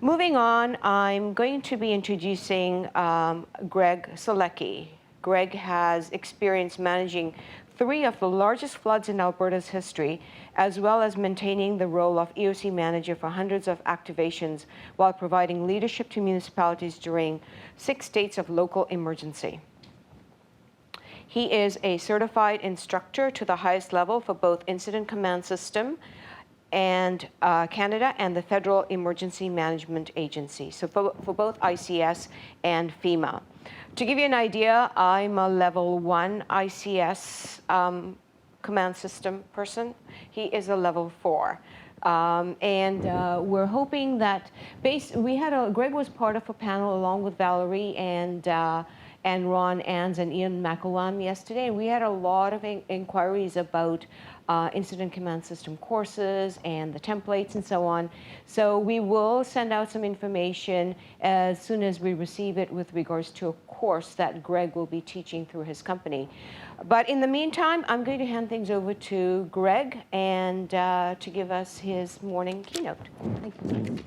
Moving on, I'm going to be introducing Greg Solecki. Greg has experience managing 3 of the largest floods in Alberta's history, as well as maintaining the role of EOC manager for hundreds of activations while providing leadership to municipalities during 6 states of local emergency. He is a certified instructor to the highest level for both Incident Command System and Canada and the Federal Emergency Management Agency, so for both ICS and FEMA. To give you an idea, I'm a level 1 ICS command system person. He is a level 4. We're hoping that Greg was part of a panel along with Valerie and Ron Ans and Ian McElwan yesterday. We had a lot of inquiries about incident command system courses and the templates and so on. So we will send out some information as soon as we receive it with regards to a course that Greg will be teaching through his company. But in the meantime, I'm going to hand things over to Greg and to give us his morning keynote. Thank you.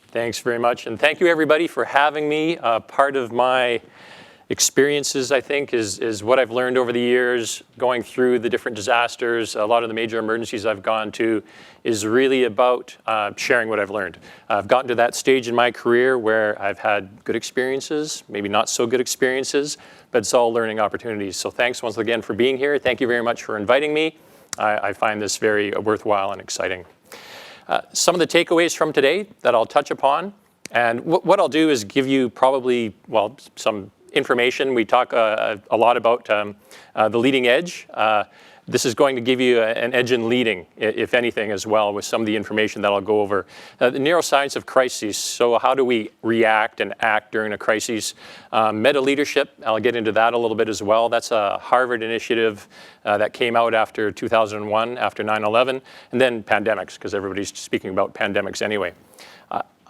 Thanks very much, and thank you everybody for having me. Part of my experiences, I think, is what I've learned over the years, going through the different disasters. A lot of the major emergencies I've gone to is really about sharing what I've learned. I've gotten to that stage in my career where I've had good experiences, maybe not so good experiences, but it's all learning opportunities. So thanks once again for being here. Thank you very much for inviting me. I find this very worthwhile and exciting. Some of the takeaways from today that I'll touch upon, and what I'll do is give you probably, well, some information. We talk a lot about the leading edge. This is going to give you an edge in leading, if anything, as well, with some of the information that I'll go over. The neuroscience of crises, so how do we react and act during a crisis? Meta leadership, I'll get into that a little bit as well. That's a Harvard initiative that came out after 2001, after 9/11, and then pandemics, because everybody's speaking about pandemics anyway.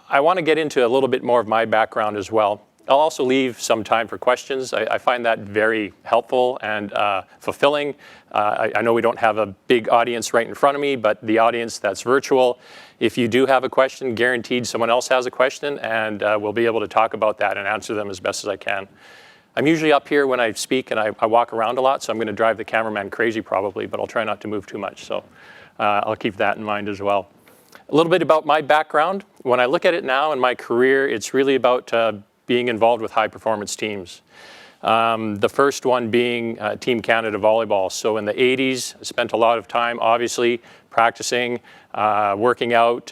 I want to get into a little bit more of my background as well. I'll also leave some time for questions. I find that very helpful and fulfilling. I know we don't have a big audience right in front of me, but the audience that's virtual, if you do have a question, guaranteed someone else has a question, and we'll be able to talk about that and answer them as best as I can. I'm usually up here when I speak, and I walk around a lot, so I'm going to drive the cameraman crazy probably, but I'll try not to move too much, so I'll keep that in mind as well. A little bit about my background. When I look at it now in my career, it's really about being involved with high-performance teams. The first one being Team Canada Volleyball. So in the 80s, I spent a lot of time, obviously, practicing, working out,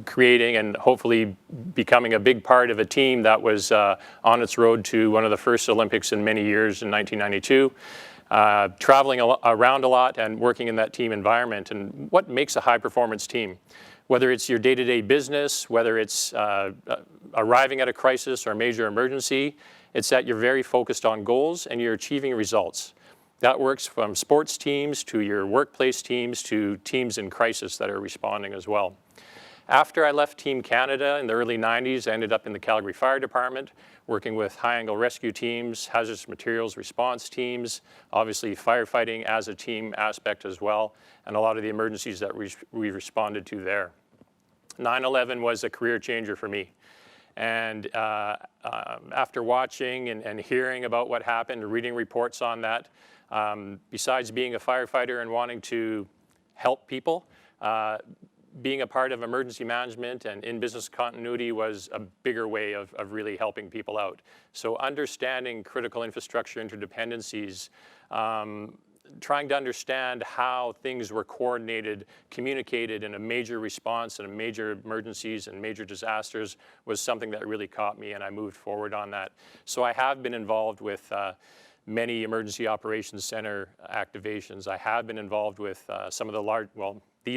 creating, and hopefully becoming a big part of a team that was on its road to one of the first Olympics in many years in 1992. Traveling around a lot and working in that team environment. And what makes a high-performance team? Whether it's your day-to-day business, whether it's arriving at a crisis or a major emergency, it's that you're very focused on goals and you're achieving results. That works from sports teams to your workplace teams to teams in crisis that are responding as well. After I left Team Canada in the early 90s, I ended up in the Calgary Fire Department, working with high-angle rescue teams, hazardous materials response teams, obviously firefighting as a team aspect as well, and a lot of the emergencies that we responded to there. 9/11 was a career changer for me. And after watching and hearing about what happened, reading reports on that, besides being a firefighter and wanting to help people, being a part of emergency management and in business continuity was a bigger way of really helping people out. So understanding critical infrastructure interdependencies, trying to understand how things were coordinated, communicated in a major response and major emergencies and major disasters was something that really caught me, and I moved forward on that. So I have been involved with many emergency operations center activations. I have been involved with some of the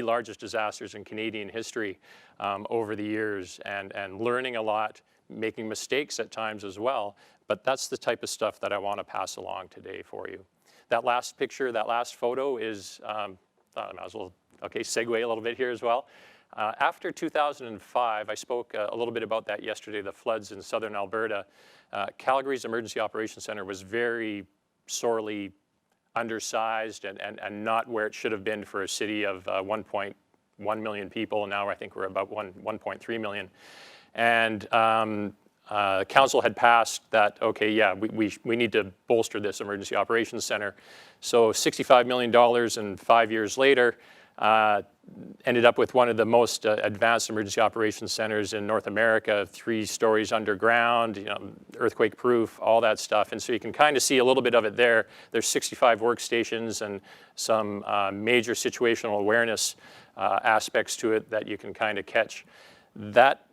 largest disasters in Canadian history over the years, and learning a lot, making mistakes at times as well. But that's the type of stuff that I want to pass along today for you. That last picture, that last photo is, I might as well, segue a little bit here as well. After 2005, I spoke a little bit about that yesterday, the floods in southern Alberta. Calgary's Emergency Operations Center was very sorely undersized and not where it should have been for a city of 1.1 million people. Now I think we're about 1.3 million. And council had passed that, okay, yeah, we need to bolster this emergency operations center. So $65 million and 5 years later, ended up with one of the most advanced emergency operations centers in North America, 3 stories underground, earthquake proof, all that stuff. And so you can kind of see a little bit of it there. There's 65 workstations and some major situational awareness aspects to it that you can kind of catch. That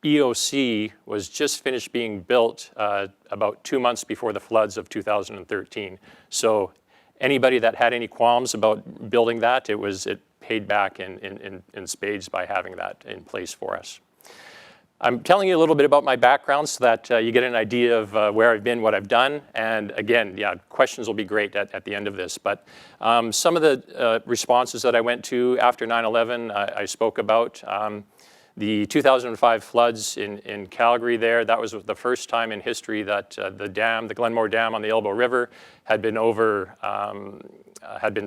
EOC was just finished being built about 2 months before the floods of 2013. So anybody that had any qualms about building that, it paid back in spades by having that in place for us. I'm telling you a little bit about my background so that you get an idea of where I've been, what I've done. And again, yeah, questions will be great at the end of this. But some of the responses that I went to after 9/11, I spoke about. The 2005 floods in Calgary there, that was the first time in history that the Glenmore Dam on the Elbow River had been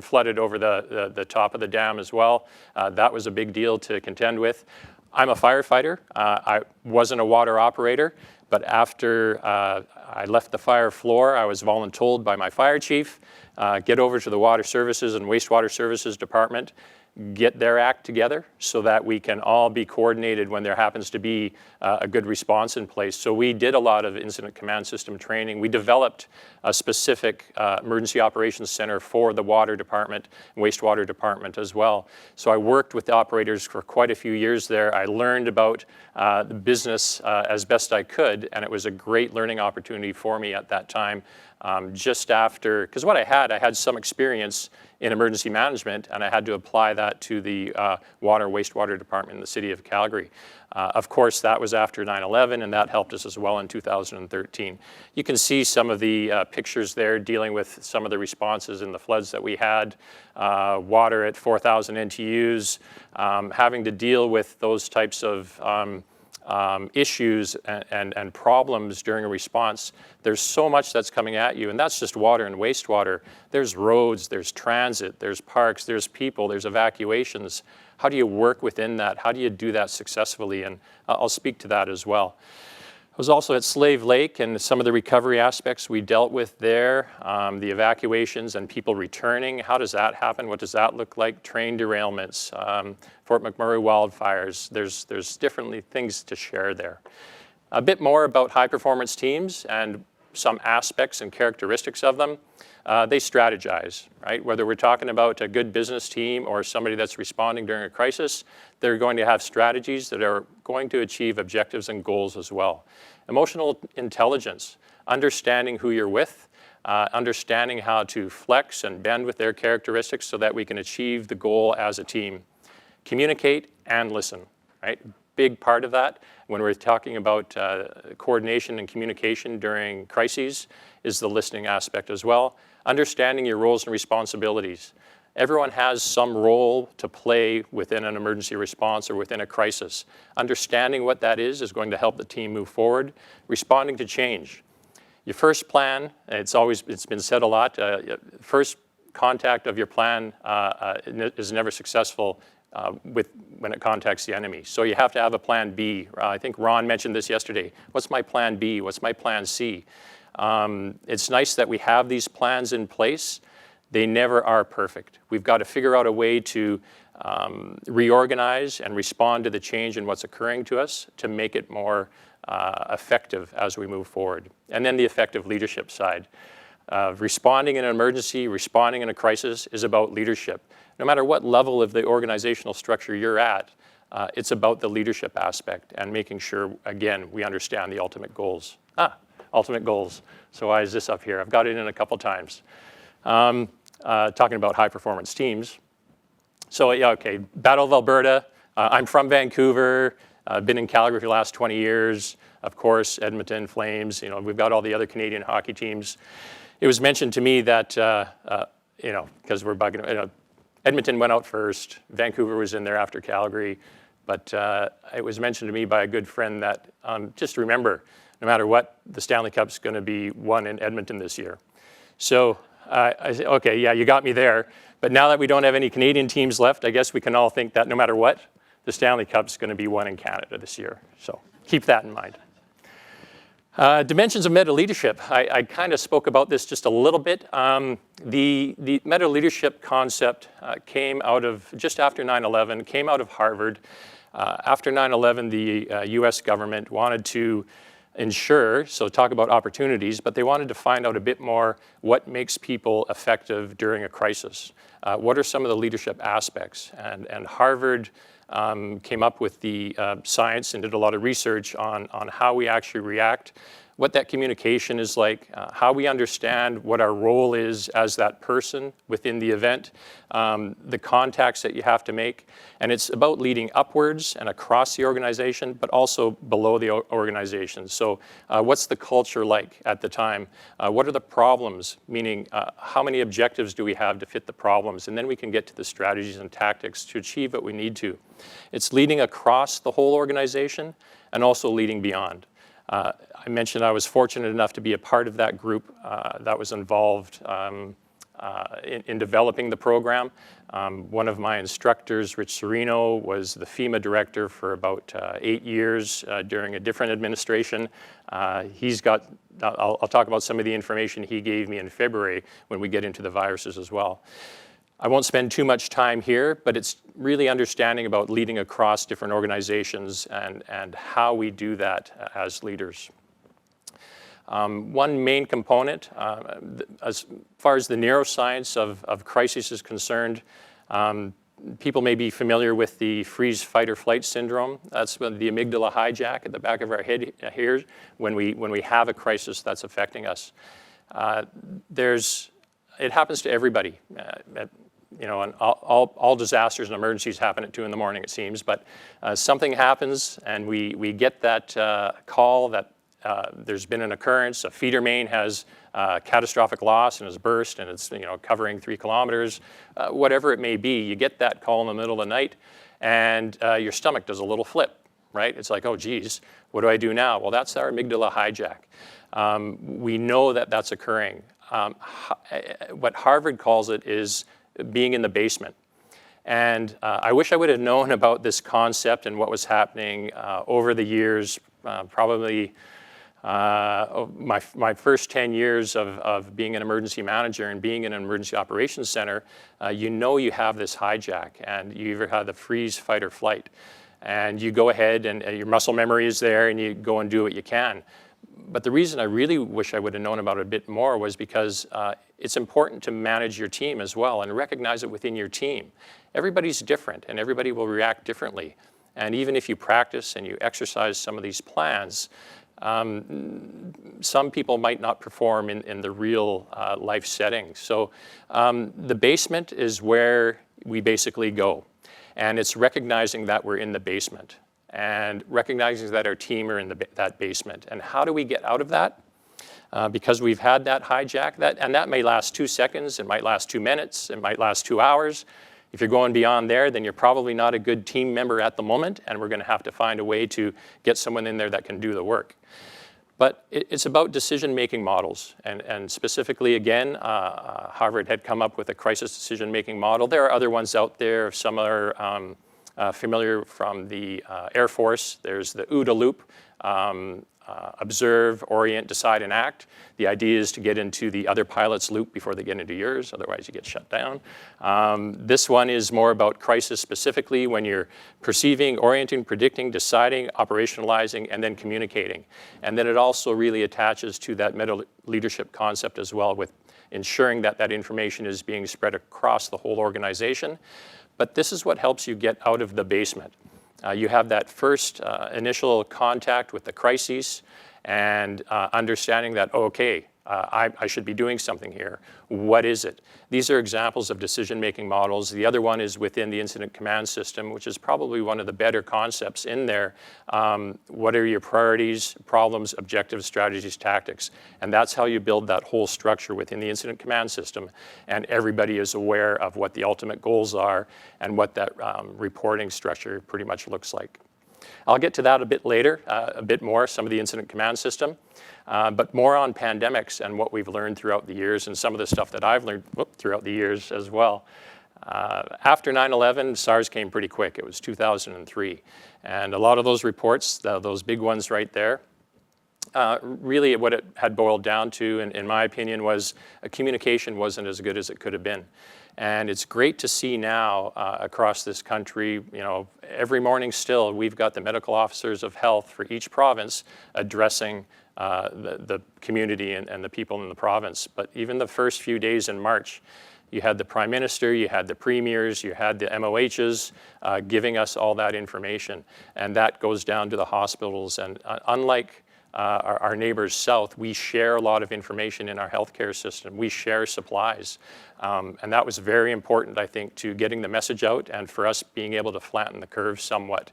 flooded over the top of the dam as well. That was a big deal to contend with. I'm a firefighter. I wasn't a water operator, but after I left the fire floor, I was voluntold by my fire chief, get over to the Water Services and Wastewater Services Department, get their act together so that we can all be coordinated when there happens to be a good response in place. So we did a lot of incident command system training. We developed a specific emergency operations center for the water department and wastewater department as well. So I worked with the operators for quite a few years there. I learned about the business as best I could, and it was a great learning opportunity for me at that time. Just after, because what I had some experience in emergency management, and I had to apply that to the water wastewater department in the city of Calgary. Of course, that was after 9/11, and that helped us as well in 2013. You can see some of the pictures there dealing with some of the responses in the floods that we had. Water at 4,000 NTUs, having to deal with those types of issues and problems during a response. There's so much that's coming at you, and that's just water and wastewater. There's roads, there's transit, there's parks, there's people, there's evacuations. How do you work within that? How do you do that successfully? And I'll speak to that as well. I was also at Slave Lake, and some of the recovery aspects we dealt with there, the evacuations and people returning. How does that happen? What does that look like? Train derailments, Fort McMurray wildfires. There's different things to share there. A bit more about high-performance teams and some aspects and characteristics of them. They strategize, right? Whether we're talking about a good business team or somebody that's responding during a crisis, they're going to have strategies that are going to achieve objectives and goals as well. Emotional intelligence, understanding who you're with, understanding how to flex and bend with their characteristics so that we can achieve the goal as a team. Communicate and listen, right? Big part of that when we're talking about coordination and communication during crises is the listening aspect as well. Understanding your roles and responsibilities. Everyone has some role to play within an emergency response or within a crisis. Understanding what that is going to help the team move forward. Responding to change. Your first plan, it's been said a lot, first contact of your plan is never successful when it contacts the enemy. So you have to have a plan B. I think Ron mentioned this yesterday. What's my plan B? What's my plan C? It's nice that we have these plans in place. They never are perfect. We've got to figure out a way to reorganize and respond to the change in what's occurring to us to make it more effective as we move forward. And then the effective leadership side. Responding in an emergency, responding in a crisis is about leadership. No matter what level of the organizational structure you're at, it's about the leadership aspect and making sure, again, we understand the ultimate goals. Ultimate goals. So why is this up here? I've got it in a couple times. Talking about high-performance teams. So yeah, okay, Battle of Alberta. I'm from Vancouver. I've been in Calgary for the last 20 years. Of course, Edmonton, Flames. We've got all the other Canadian hockey teams. It was mentioned to me that, because we're bugging, Edmonton went out first. Vancouver was in there after Calgary. But it was mentioned to me by a good friend that just remember, no matter what, the Stanley Cup's going to be won in Edmonton this year. So I say, okay, yeah, you got me there. But now that we don't have any Canadian teams left, I guess we can all think that no matter what, the Stanley Cup's going to be won in Canada this year. So keep that in mind. Dimensions of meta leadership. I kind of spoke about this just a little bit. The meta leadership concept came out of, just after 9/11, came out of Harvard. After 9/11, the US government wanted to ensure, so talk about opportunities, but they wanted to find out a bit more what makes people effective during a crisis. What are some of the leadership aspects? And Harvard came up with the science and did a lot of research on how we actually react, what that communication is like, how we understand what our role is as that person within the event, the contacts that you have to make. And it's about leading upwards and across the organization, but also below the organization. So what's the culture like at the time? What are the problems? Meaning, how many objectives do we have to fit the problems? And then we can get to the strategies and tactics to achieve what we need to. It's leading across the whole organization and also leading beyond. I mentioned I was fortunate enough to be a part of that group that was involved in developing the program. One of my instructors, Rich Serino, was the FEMA director for about 8 years during a different administration. He's got, I'll talk about some of the information he gave me in February when we get into the viruses as well. I won't spend too much time here, but it's really understanding about leading across different organizations and how we do that as leaders. One main component, as far as the neuroscience of crisis is concerned, people may be familiar with the freeze, fight, or flight syndrome. That's when the amygdala hijack at the back of our head here when we have a crisis that's affecting us. It happens to everybody. You know, and all disasters and emergencies happen at 2 in the morning, it seems. But something happens, and we get that call that there's been an occurrence. A feeder main has catastrophic loss and has burst, and it's covering 3 kilometers. Whatever it may be, you get that call in the middle of the night, and your stomach does a little flip, right? It's like, oh, geez, what do I do now? Well, that's our amygdala hijack. We know that that's occurring. What Harvard calls it is being in the basement. And I wish I would have known about this concept and what was happening over the years, probably my first 10 years of being an emergency manager and being in an emergency operations center. You have this hijack, and you either have the freeze, fight, or flight. And you go ahead, and your muscle memory is there, and you go and do what you can. But the reason I really wish I would have known about it a bit more was because it's important to manage your team as well and recognize it within your team. Everybody's different, and everybody will react differently. And even if you practice and you exercise some of these plans, some people might not perform in the real life setting. So the basement is where we basically go. And it's recognizing that we're in the basement and recognizing that our team are in that basement. And how do we get out of that? Because we've had that hijack, and that may last 2 seconds, it might last 2 minutes, it might last 2 hours. If you're going beyond there, then you're probably not a good team member at the moment, and we're going to have to find a way to get someone in there that can do the work. But it's about decision-making models, and specifically, again, Harvard had come up with a crisis decision-making model. There are other ones out there. Some are familiar from the Air Force. There's the OODA loop, observe, orient, decide, and act. The idea is to get into the other pilot's loop before they get into yours, otherwise you get shut down. This one is more about crisis specifically when you're perceiving, orienting, predicting, deciding, operationalizing, and then communicating. And then it also really attaches to that meta leadership concept as well, with ensuring that that information is being spread across the whole organization. But this is what helps you get out of the basement. You have that first initial contact with the crises and understanding that, okay, I should be doing something here. What is it? These are examples of decision-making models. The other one is within the incident command system, which is probably one of the better concepts in there. What are your priorities, problems, objectives, strategies, tactics? And that's how you build that whole structure within the incident command system. And everybody is aware of what the ultimate goals are and what that reporting structure pretty much looks like. I'll get to that a bit later, a bit more, some of the incident command system, but more on pandemics and what we've learned throughout the years and some of the stuff that I've learned throughout the years as well. After 9/11, SARS came pretty quick. It was 2003. And a lot of those reports, those big ones right there, really what it had boiled down to, in my opinion, was communication wasn't as good as it could have been. And it's great to see now across this country, you know, every morning still, we've got the medical officers of health for each province addressing the community and the people in the province. But even the first few days in March, you had the Prime Minister, you had the Premiers, you had the MOHs giving us all that information. And that goes down to the hospitals. And unlike our neighbors south, we share a lot of information in our healthcare system. We share supplies. And that was very important, I think, to getting the message out and for us being able to flatten the curve somewhat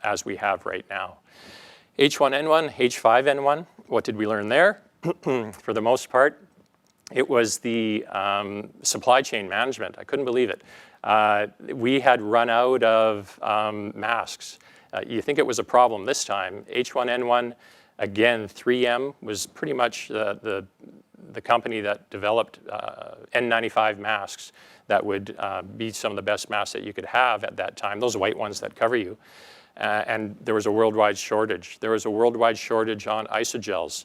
as we have right now. H1N1, H5N1, what did we learn there? For the most part, it was the supply chain management. I couldn't believe it. We had run out of masks. You think it was a problem this time. H1N1, again, 3M was pretty much the company that developed N95 masks that would be some of the best masks that you could have at that time, those white ones that cover you. And there was a worldwide shortage. There was a worldwide shortage on isogels.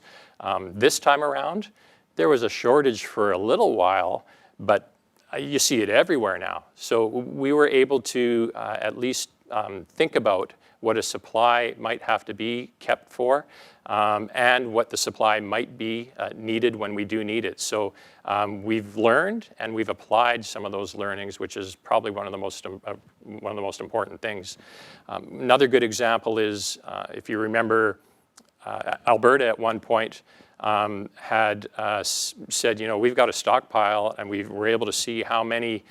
This time around, there was a shortage for a little while, but you see it everywhere now. So we were able to at least think about what a supply might have to be kept for and what the supply might be needed when we do need it. So we've learned and we've applied some of those learnings, which is probably one of the most important things. Another good example is, if you remember, Alberta at one point had said, you know, we've got a stockpile, and we were able to see how many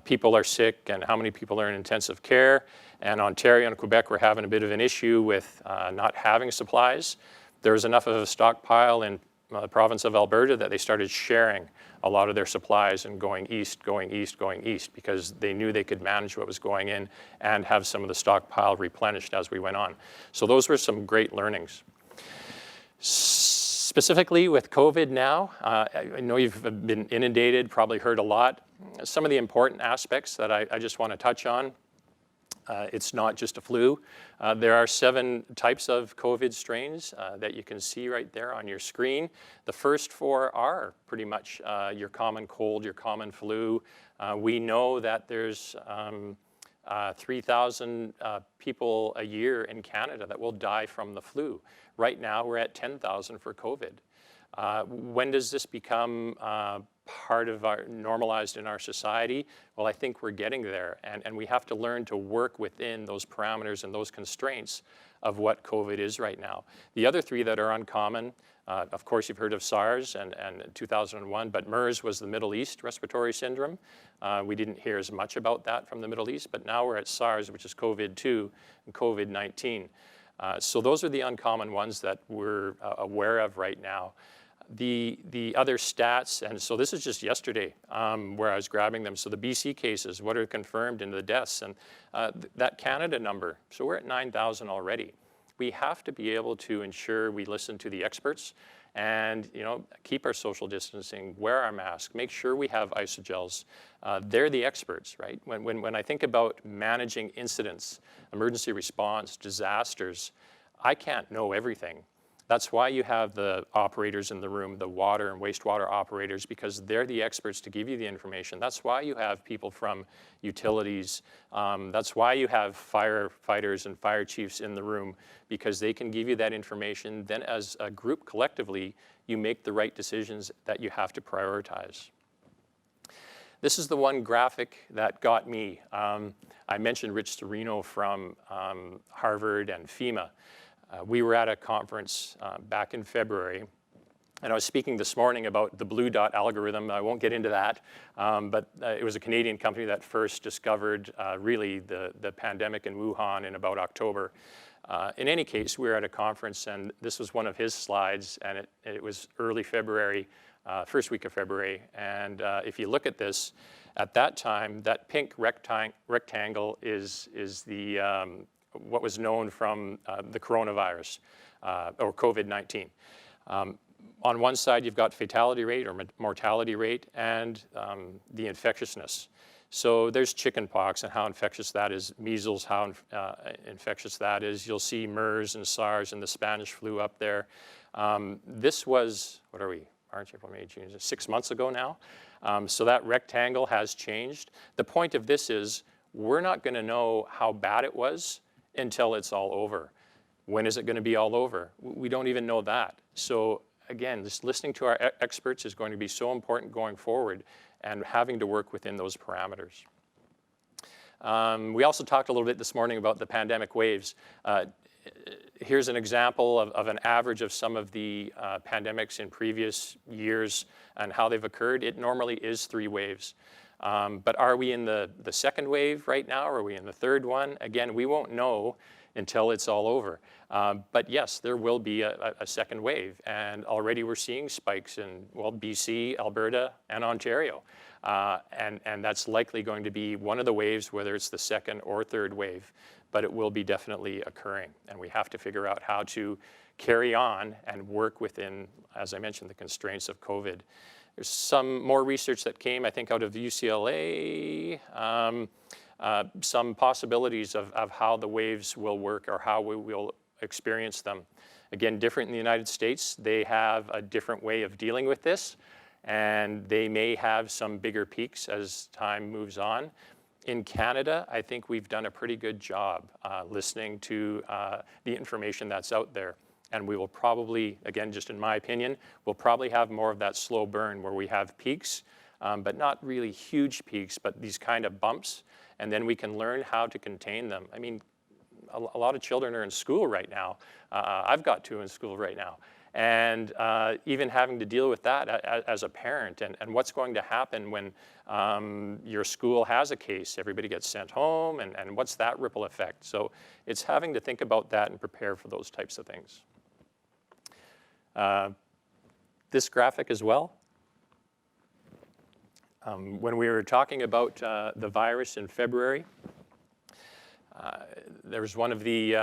people are sick and how many people are in intensive care. And Ontario and Quebec were having a bit of an issue with not having supplies. There was enough of a stockpile in the province of Alberta that they started sharing a lot of their supplies and going east, because they knew they could manage what was going in and have some of the stockpile replenished as we went on. So those were some great learnings. Specifically with COVID now, I know you've been inundated, probably heard a lot. Some of the important aspects that I just want to touch on. It's not just a flu. There are 7 types of COVID strains that you can see right there on your screen. The first 4 are pretty much your common cold, your common flu. We know that there's 3,000 people a year in Canada that will die from the flu. Right now, we're at 10,000 for COVID. When does this become part of our normalized in our society? Well, I think we're getting there, and we have to learn to work within those parameters and those constraints of what COVID is right now. The other 3 that are uncommon, of course, you've heard of SARS and 2001, but MERS was the Middle East respiratory syndrome. We didn't hear as much about that from the Middle East, but now we're at SARS, which is COVID-2 and COVID-19. So those are the uncommon ones that we're aware of right now. The other stats, and so this is just yesterday where I was grabbing them. So the BC cases, what are confirmed, and the deaths, and that Canada number. So we're at 9,000 already. We have to be able to ensure we listen to the experts and, you know, keep our social distancing, wear our mask, make sure we have isogels. They're the experts, right? When I think about managing incidents, emergency response, disasters, I can't know everything. That's why you have the operators in the room, the water and wastewater operators, because they're the experts to give you the information. That's why you have people from utilities. That's why you have firefighters and fire chiefs in the room, because they can give you that information. Then as a group collectively, you make the right decisions that you have to prioritize. This is the one graphic that got me. I mentioned Rich Serino from Harvard and FEMA. We were at a conference back in February, and I was speaking this morning about the blue dot algorithm. I won't get into that, but it was a Canadian company that first discovered really the pandemic in Wuhan in about October. In any case, we were at a conference, and this was one of his slides, and it was early February, first week of February. And if you look at this, at that time, that pink rectangle is the what was known from the coronavirus or COVID-19. On one side, you've got fatality rate or mortality rate and the infectiousness. So there's chickenpox and how infectious that is, measles, how infectious that is. You'll see MERS and SARS and the Spanish flu up there. This was, what are we, March, April, May, June, 6 months ago now. So that rectangle has changed. The point of this is we're not going to know how bad it was until it's all over. When is it going to be all over? We don't even know that. So again, just listening to our experts is going to be so important going forward and having to work within those parameters. We also talked a little bit this morning about the pandemic waves. Here's an example of an average of some of the pandemics in previous years and how they've occurred. It normally is 3 waves. But are we in the second wave right now? Or are we in the third one? Again, we won't know until it's all over. But yes, there will be a second wave. And already we're seeing spikes in, well, BC, Alberta, and Ontario. And that's likely going to be one of the waves, whether it's the second or third wave. But it will be definitely occurring. And we have to figure out how to carry on and work within, as I mentioned, the constraints of COVID. There's some more research that came, I think, out of UCLA, some possibilities of how the waves will work or how we will experience them. Again, different in the United States. They have a different way of dealing with this, and they may have some bigger peaks as time moves on. In Canada, I think we've done a pretty good job listening to the information that's out there. And we will probably, again, just in my opinion, we'll probably have more of that slow burn where we have peaks, but not really huge peaks, but these kind of bumps. And then we can learn how to contain them. I mean, a lot of children are in school right now. I've got 2 in school right now. And even having to deal with that as a parent and what's going to happen when your school has a case, everybody gets sent home, and what's that ripple effect? So it's having to think about that and prepare for those types of things. This graphic as well. When we were talking about the virus in February, there was one of the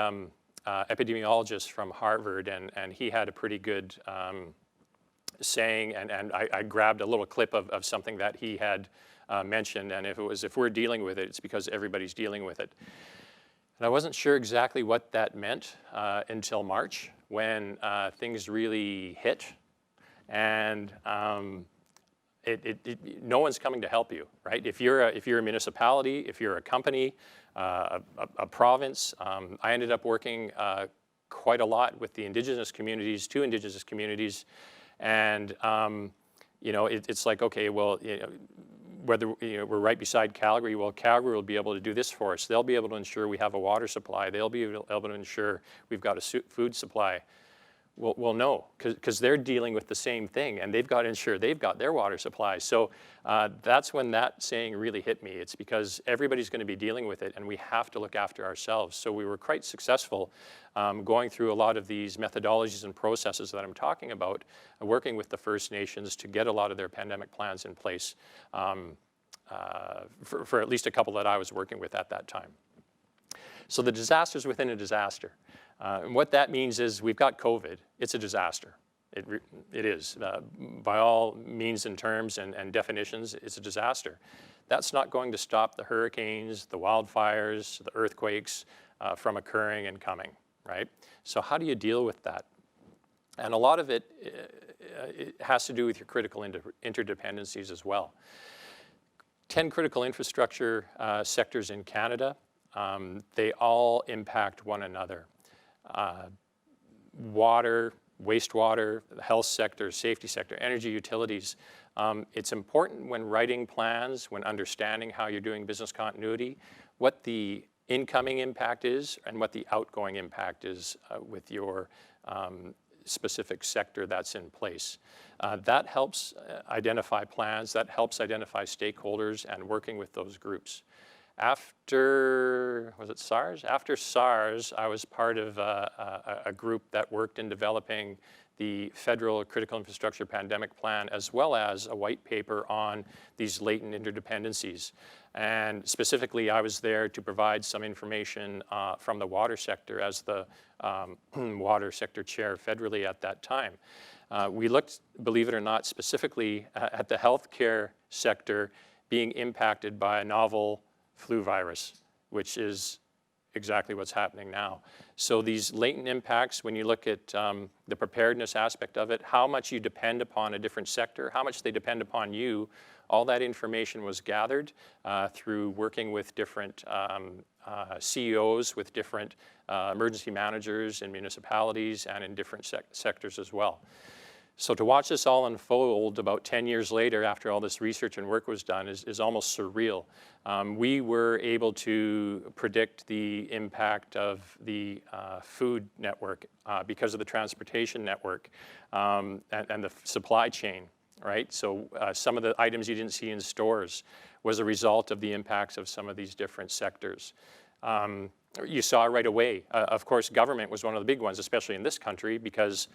epidemiologists from Harvard, and he had a pretty good saying, and I grabbed a little clip of something that he had mentioned, and if we're dealing with it, it's because everybody's dealing with it. And I wasn't sure exactly what that meant until March, when things really hit, and no one's coming to help you, right? If you're a municipality, if you're a company, a province, I ended up working quite a lot with the Indigenous communities, 2 Indigenous communities, and you know, it's like, okay, well, you know, whether we're right beside Calgary, well, Calgary will be able to do this for us. They'll be able to ensure we have a water supply. They'll be able to ensure we've got a food supply. Well, no, because they're dealing with the same thing, and they've got to ensure they've got their water supply. So that's when that saying really hit me. It's because everybody's going to be dealing with it, and we have to look after ourselves. So we were quite successful going through a lot of these methodologies and processes that I'm talking about, working with the First Nations to get a lot of their pandemic plans in place for at least a couple that I was working with at that time. So the disasters within a disaster. And what that means is we've got COVID. It's a disaster. It is. By all means and terms and definitions, it's a disaster. That's not going to stop the hurricanes, the wildfires, the earthquakes from occurring and coming, right? So how do you deal with that? And a lot of it has to do with your critical interdependencies as well. 10 critical infrastructure sectors in Canada. They all impact one another. Water, wastewater, the health sector, safety sector, energy utilities. It's important when writing plans, when understanding how you're doing business continuity, what the incoming impact is and what the outgoing impact is with your specific sector that's in place. That helps identify plans, that helps identify stakeholders and working with those groups. After, was it SARS? After SARS, I was part of a group that worked in developing the Federal Critical Infrastructure Pandemic Plan, as well as a white paper on these latent interdependencies. And specifically, I was there to provide some information from the water sector as the water sector chair federally at that time. We looked, believe it or not, specifically at the healthcare sector being impacted by a novel flu virus, which is exactly what's happening now. So these latent impacts, when you look at the preparedness aspect of it, how much you depend upon a different sector, how much they depend upon you, all that information was gathered through working with different CEOs, with different emergency managers in municipalities and in different sectors as well. So to watch this all unfold about 10 years later after all this research and work was done is almost surreal. We were able to predict the impact of the food network because of the transportation network and the supply chain, right? So some of the items you didn't see in stores was a result of the impacts of some of these different sectors. You saw right away, of course, government was one of the big ones, especially in this country, because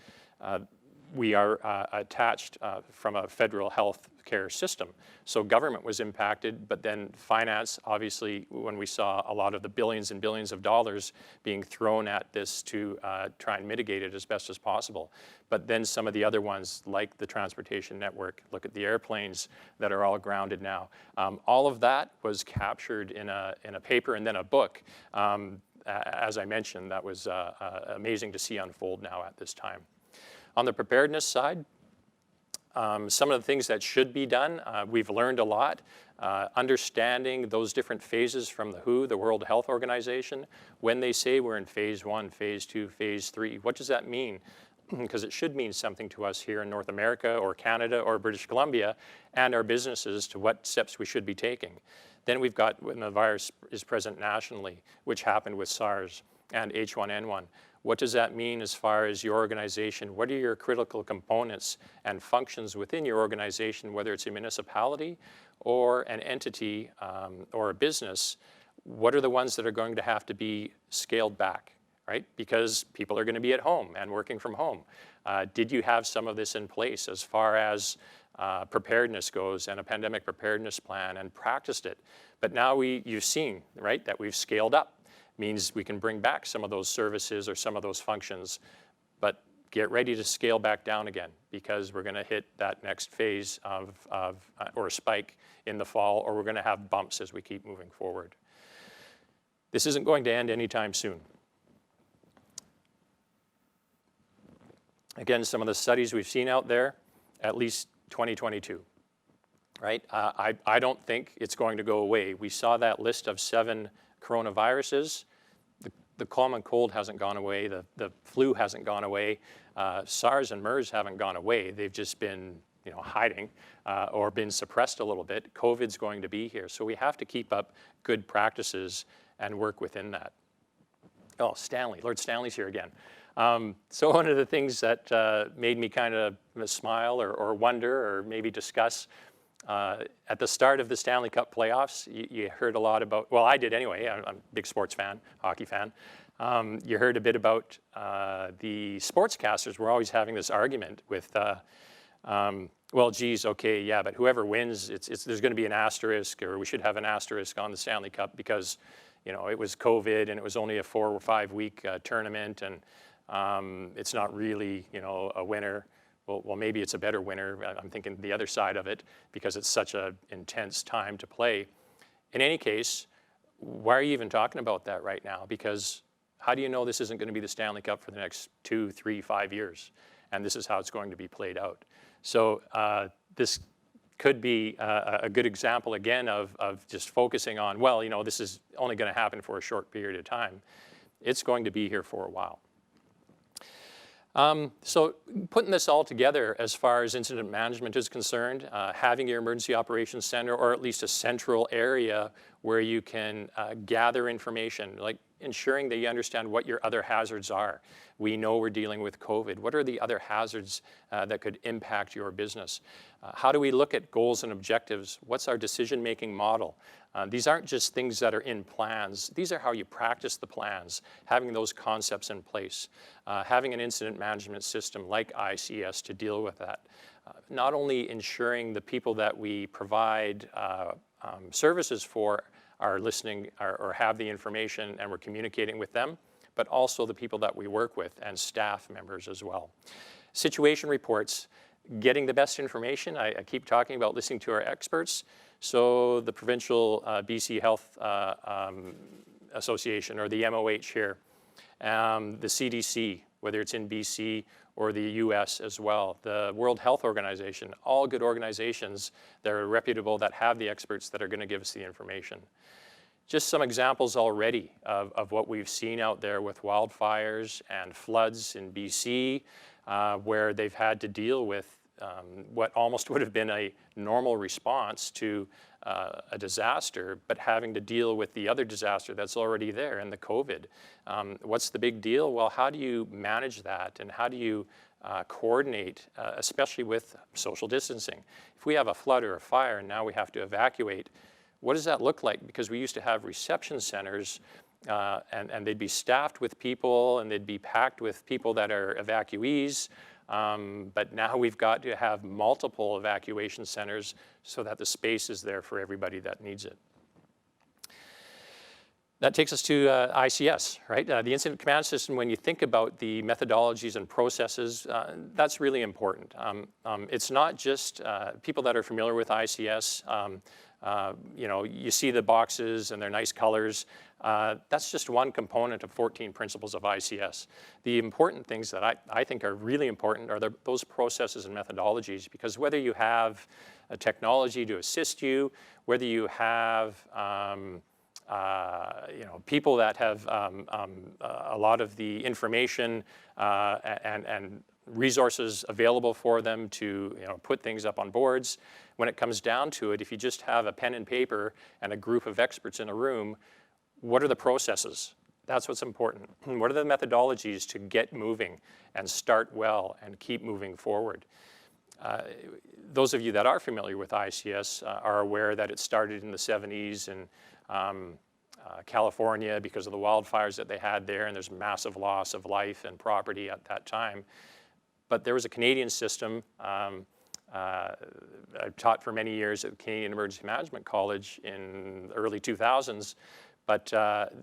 we are attached from a federal health care system. So government was impacted, but then finance, obviously, when we saw a lot of the billions and billions of dollars being thrown at this to try and mitigate it as best as possible. But then some of the other ones, like the transportation network, look at the airplanes that are all grounded now. All of that was captured in a paper and then a book. As I mentioned, that was amazing to see unfold now at this time. On the preparedness side, some of the things that should be done, we've learned a lot. Understanding those different phases from the WHO, the World Health Organization, when they say we're in phase 1, phase 2, phase 3, what does that mean? Because it should mean something to us here in North America or Canada or British Columbia and our businesses to what steps we should be taking. Then we've got when the virus is present nationally, which happened with SARS and H1N1. What does that mean as far as your organization? What are your critical components and functions within your organization, whether it's a municipality or an entity or a business? What are the ones that are going to have to be scaled back, right? Because people are going to be at home and working from home. Did you have some of this in place as far as preparedness goes and a pandemic preparedness plan and practiced it? But now you've seen, right, that we've scaled up. Means we can bring back some of those services or some of those functions, but get ready to scale back down again because we're going to hit that next phase or a spike in the fall, or we're going to have bumps as we keep moving forward. This isn't going to end anytime soon. Again, some of the studies we've seen out there, at least 2022, right? I don't think it's going to go away. We saw that list of 7 coronaviruses. The common cold hasn't gone away. The flu hasn't gone away. SARS and MERS haven't gone away. They've just been, hiding or been suppressed a little bit. COVID's going to be here, so we have to keep up good practices and work within that. Oh, Lord Stanley's here again. So one of the things that made me kind of smile or wonder or maybe discuss at the start of the Stanley Cup playoffs, you heard a lot about, well, I did anyway, I'm a big sports fan, hockey fan. You heard a bit about the sportscasters were always having this argument with, well, geez, okay, yeah, but whoever wins, there's going to be an asterisk, or we should have an asterisk on the Stanley Cup because, it was COVID and it was only a 4 or 5 week tournament and it's not really, a winner. Well, maybe it's a better winner. I'm thinking the other side of it because it's such an intense time to play. In any case, why are you even talking about that right now? Because how do you know this isn't going to be the Stanley Cup for the next 2, 3, 5 years? And this is how it's going to be played out. So this could be a good example again of just focusing on, well, this is only going to happen for a short period of time. It's going to be here for a while. So putting this all together as far as incident management is concerned, having your emergency operations center or at least a central area where you can gather information. Like ensuring that you understand what your other hazards are. We know we're dealing with COVID. What are the other hazards that could impact your business? How do we look at goals and objectives? What's our decision-making model? These aren't just things that are in plans. These are how you practice the plans, having those concepts in place, having an incident management system like ICS to deal with that. Not only ensuring the people that we provide services for are listening or have the information and we're communicating with them, but also the people that we work with and staff members as well. Situation reports, getting the best information. I keep talking about listening to our experts. So the provincial BC Health Association, or the MOH here, the CDC, whether it's in BC or the US as well, the World Health Organization, all good organizations that are reputable, that have the experts that are going to give us the information. Just some examples already of what we've seen out there with wildfires and floods in BC, where they've had to deal with what almost would have been a normal response to a disaster, but having to deal with the other disaster that's already there, and the COVID. What's the big deal? Well, how do you manage that, and how do you coordinate, especially with social distancing? If we have a flood or a fire and now we have to evacuate, what does that look like? Because we used to have reception centers and they'd be staffed with people and they'd be packed with people that are evacuees. But now we've got to have multiple evacuation centers so that the space is there for everybody that needs it. That takes us to ICS, right? The incident command system, when you think about the methodologies and processes, that's really important. It's not just people that are familiar with ICS. You know, you see the boxes and they're nice colors. That's just one component of 14 principles of ICS. The important things that I think are really important are those processes and methodologies, because whether you have a technology to assist you, whether you have you know, people that have a lot of the information and resources available for them to, you know, put things up on boards. When it comes down to it, if you just have a pen and paper and a group of experts in a room, what are the processes? That's what's important. What are the methodologies to get moving and start well and keep moving forward? Those of you that are familiar with ICS are aware that it started in the 70s in California because of the wildfires that they had there, and there's massive loss of life and property at that time. But there was a Canadian system. I taught for many years at the Canadian Emergency Management College in the early 2000s, but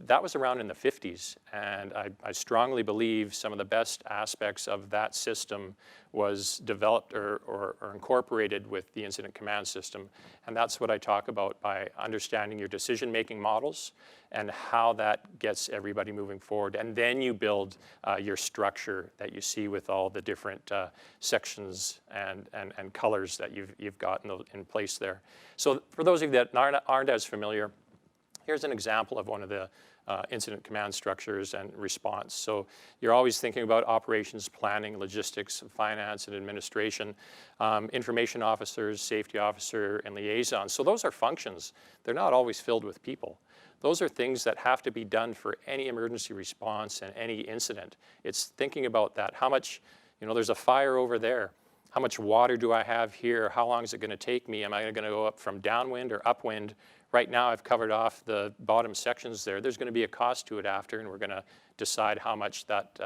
that was around in the 50s, and I strongly believe some of the best aspects of that system was developed or incorporated with the incident command system, and that's what I talk about by understanding your decision-making models and how that gets everybody moving forward, and then you build your structure that you see with all the different sections and colors that you've got in place there. So for those of you that aren't as familiar, here's an example of one of the incident command structures and response. So you're always thinking about operations, planning, logistics, finance, and administration, information officers, safety officer, and liaison. So those are functions. They're not always filled with people. Those are things that have to be done for any emergency response and any incident. It's thinking about that. How much, you know, there's a fire over there. How much water do I have here? How long is it going to take me? Am I going to go up from downwind or upwind? Right now, I've covered off the bottom sections there. There's going to be a cost to it after, and we're going to decide how much that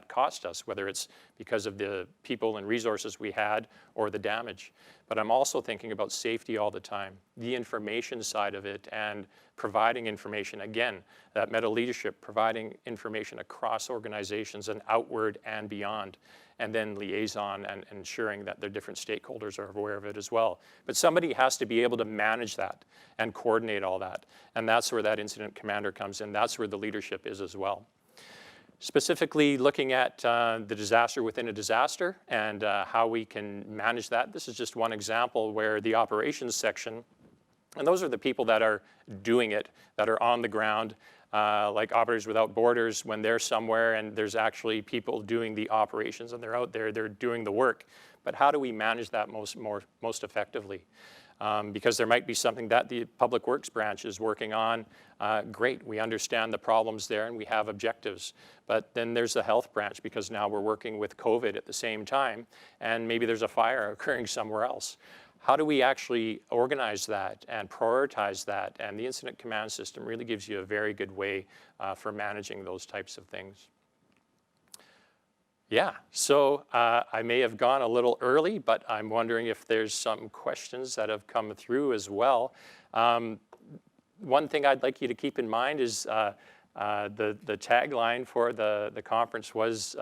cost us, whether it's because of the people and resources we had or the damage. But I'm also thinking about safety all the time, the information side of it, and providing information. Again, that meta leadership, providing information across organizations and outward and beyond, and then liaison and ensuring that the different stakeholders are aware of it as well. But somebody has to be able to manage that and coordinate all that. And that's where that incident commander comes in. That's where the leadership is as well. Specifically looking at the disaster within a disaster and how we can manage that. This is just one example where the operations section, and those are the people that are doing it, that are on the ground, like Operators Without Borders, when they're somewhere and there's actually people doing the operations and they're out there, they're doing the work. But how do we manage that most effectively? because there might be something that the Public Works branch is working on. Great, we understand the problems there and we have objectives. But then there's the health branch, because now we're working with COVID at the same time, and maybe there's a fire occurring somewhere else. How do we actually organize that and prioritize that? And the incident command system really gives you a very good way for managing those types of things. Yeah, so I may have gone a little early, but I'm wondering if there's some questions that have come through as well. One thing I'd like you to keep in mind is the tagline for the conference was,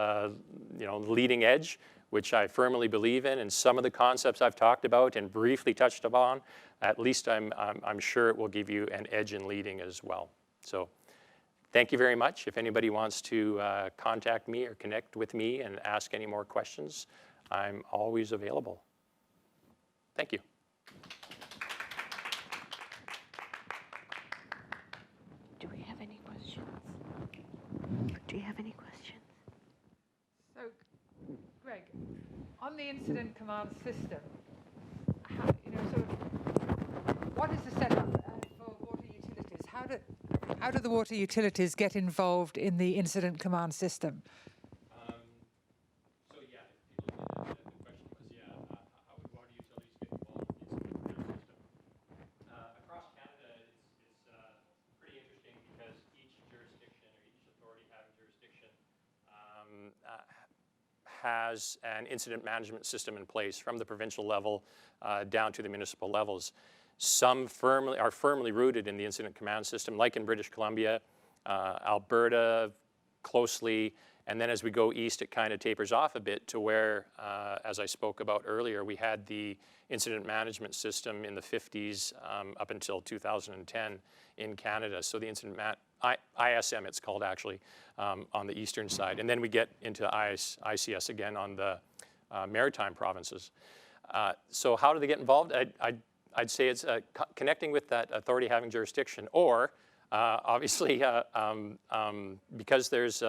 leading edge, which I firmly believe in, and some of the concepts I've talked about and briefly touched upon, at least I'm sure it will give you an edge in leading as well. So thank you very much. If anybody wants to contact me or connect with me and ask any more questions, I'm always available. Thank you. Do we have any questions? Do you have any questions? So, Greg, on the incident command system, what is the setup for water utilities? How do the water utilities get involved in the incident command system? So yeah, if people, the question was, how would water utilities get involved in the incident command system? Across Canada, it's pretty interesting because each jurisdiction or each authority having jurisdiction has an incident management system in place from the provincial level down to the municipal levels. Some are firmly rooted in the incident command system, like in British Columbia, Alberta closely, and then as we go east, it kind of tapers off a bit to where, as I spoke about earlier, we had the incident management system in the 50s up until 2010 in Canada. So the incident ISM, it's called actually, on the eastern side. And then we get into ICS again on the maritime provinces. So how do they get involved? I'd say it's connecting with that authority having jurisdiction, or obviously because there's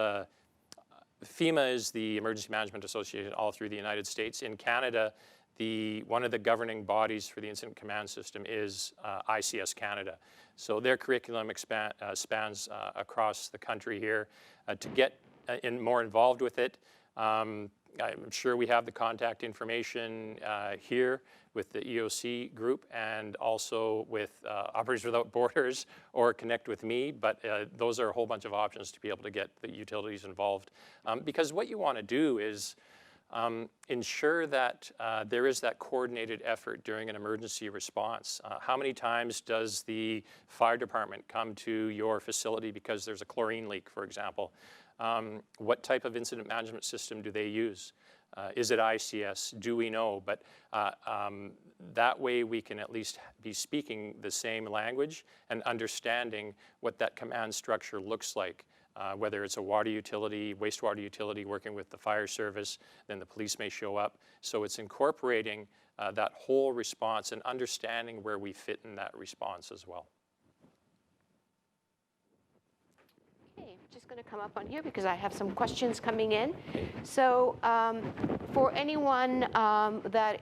FEMA is the Emergency Management Association all through the United States. In Canada, one of the governing bodies for the incident command system is ICS Canada. So their curriculum spans across the country here. To get more involved with it, I'm sure we have the contact information here with the EOC group and also with Operators Without Borders or connect with me, but those are a whole bunch of options to be able to get the utilities involved. Because what you want to do is ensure that there is that coordinated effort during an emergency response. How many times does the fire department come to your facility because there's a chlorine leak, for example? What type of incident management system do they use? Is it ICS? Do we know? But that way we can at least be speaking the same language and understanding what that command structure looks like. Whether it's a water utility, wastewater utility working with the fire service, then the police may show up. So it's incorporating that whole response and understanding where we fit in that response as well. Okay, just going to come up on here because I have some questions coming in. So for anyone that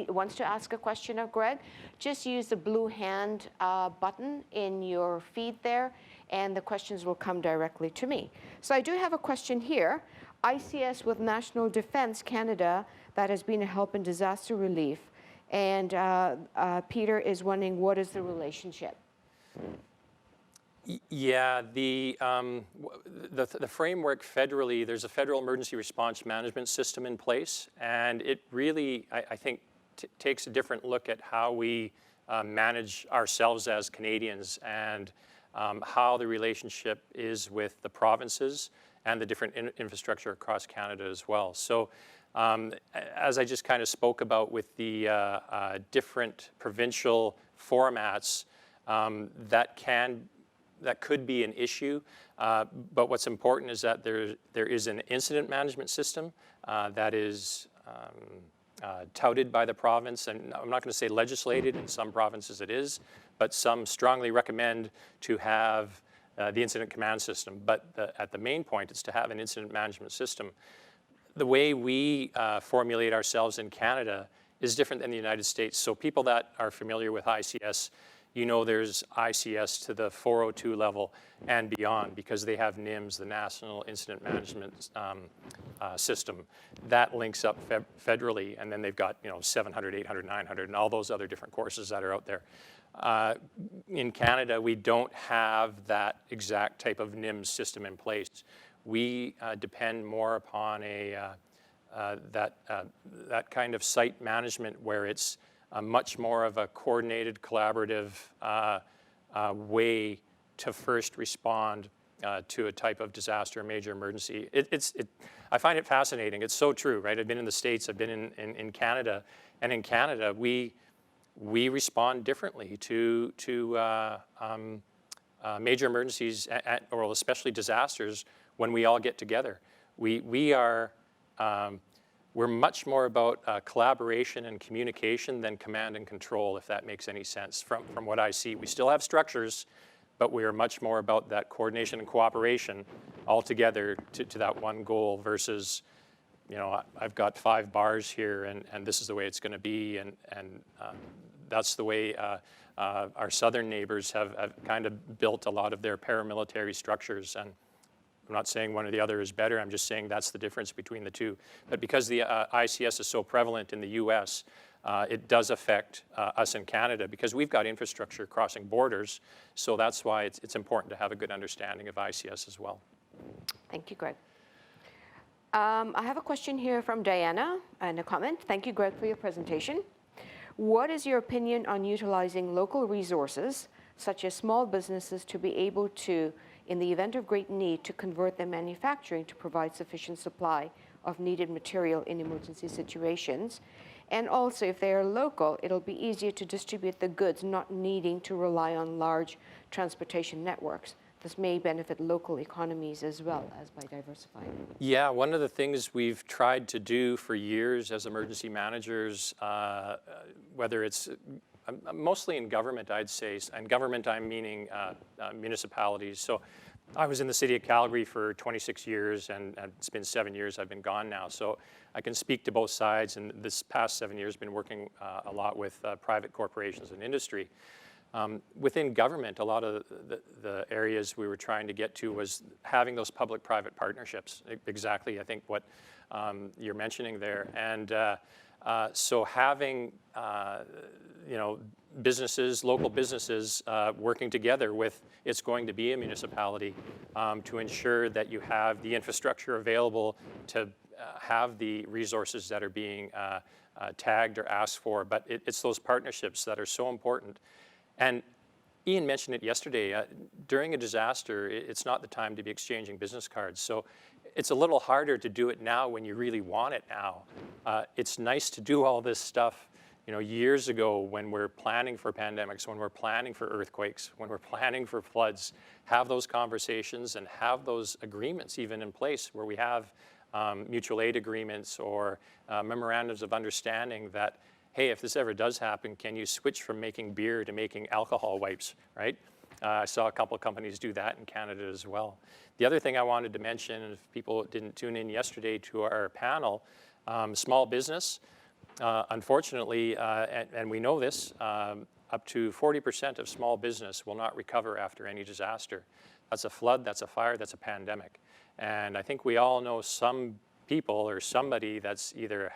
wants to ask a question of Greg, just use the blue hand button in your feed there, and the questions will come directly to me. So I do have a question here. ICS with National Defence Canada, that has been a help in disaster relief. And Peter is wondering, what is the relationship? Yeah, the framework federally, there's a federal emergency response management system in place, and it really, I think, takes a different look at how we manage ourselves as Canadians and how the relationship is with the provinces and the different infrastructure across Canada as well. So as I just kind of spoke about with the different provincial formats, that could be an issue, but what's important is that there is an incident management system that is touted by the province, and I'm not going to say legislated, in some provinces it is, but some strongly recommend to have the incident command system. But at the main point, it's to have an incident management system. The way we formulate ourselves in Canada is different than the United States. So people that are familiar with ICS, you know there's ICS to the 402 level and beyond because they have NIMS, the National Incident Management System. That links up federally, and then they've got 700, 800, 900, and all those other different courses that are out there. In Canada, we don't have that exact type of NIMS system in place. We depend more upon that kind of site management where it's much more of a coordinated, collaborative way to first respond to a type of disaster or major emergency. I find it fascinating. It's so true, right? I've been in the States, I've been in Canada, and in Canada, we respond differently to major emergencies, or especially disasters, when we all get together. We're much more about collaboration and communication than command and control, if that makes any sense from what I see. We still have structures, but we are much more about that coordination and cooperation all together to that one goal versus, I've got 5 bars here and this is the way it's going to be, and that's the way our southern neighbors have kind of built a lot of their paramilitary structures. And I'm not saying one or the other is better, I'm just saying that's the difference between the two. But because the ICS is so prevalent in the US, it does affect us in Canada because we've got infrastructure crossing borders, so that's why it's important to have a good understanding of ICS as well. Thank you, Greg. I have a question here from Diana and a comment. Thank you, Greg, for your presentation. What is your opinion on utilizing local resources, such as small businesses, to be able to, in the event of great need, to convert their manufacturing to provide sufficient supply of needed material in emergency situations? And also, if they are local, it'll be easier to distribute the goods, not needing to rely on large transportation networks. This may benefit local economies as well as by diversifying. Yeah, one of the things we've tried to do for years as emergency managers, whether it's mostly in government, I'd say, and government I'm meaning municipalities. So I was in the city of Calgary for 26 years, and it's been 7 years I've been gone now. So I can speak to both sides, and this past 7 years been working a lot with private corporations and industry. Within government, a lot of the areas we were trying to get to was having those public-private partnerships, exactly I think what you're mentioning there. And so having businesses, local businesses working together with, it's going to be a municipality, to ensure that you have the infrastructure available to have the resources that are being tagged or asked for. But it's those partnerships that are so important. And Ian mentioned it yesterday, during a disaster, it's not the time to be exchanging business cards. So it's a little harder to do it now when you really want it now. It's nice to do all this stuff, years ago when we're planning for pandemics, when we're planning for earthquakes, when we're planning for floods, have those conversations and have those agreements even in place where we have mutual aid agreements or memorandums of understanding that, hey, if this ever does happen, can you switch from making beer to making alcohol wipes, right? I saw a couple of companies do that in Canada as well. The other thing I wanted to mention, and if people didn't tune in yesterday to our panel, small business, unfortunately, and we know this, up to 40% of small business will not recover after any disaster. That's a flood, that's a fire, that's a pandemic. And I think we all know some people or somebody that's either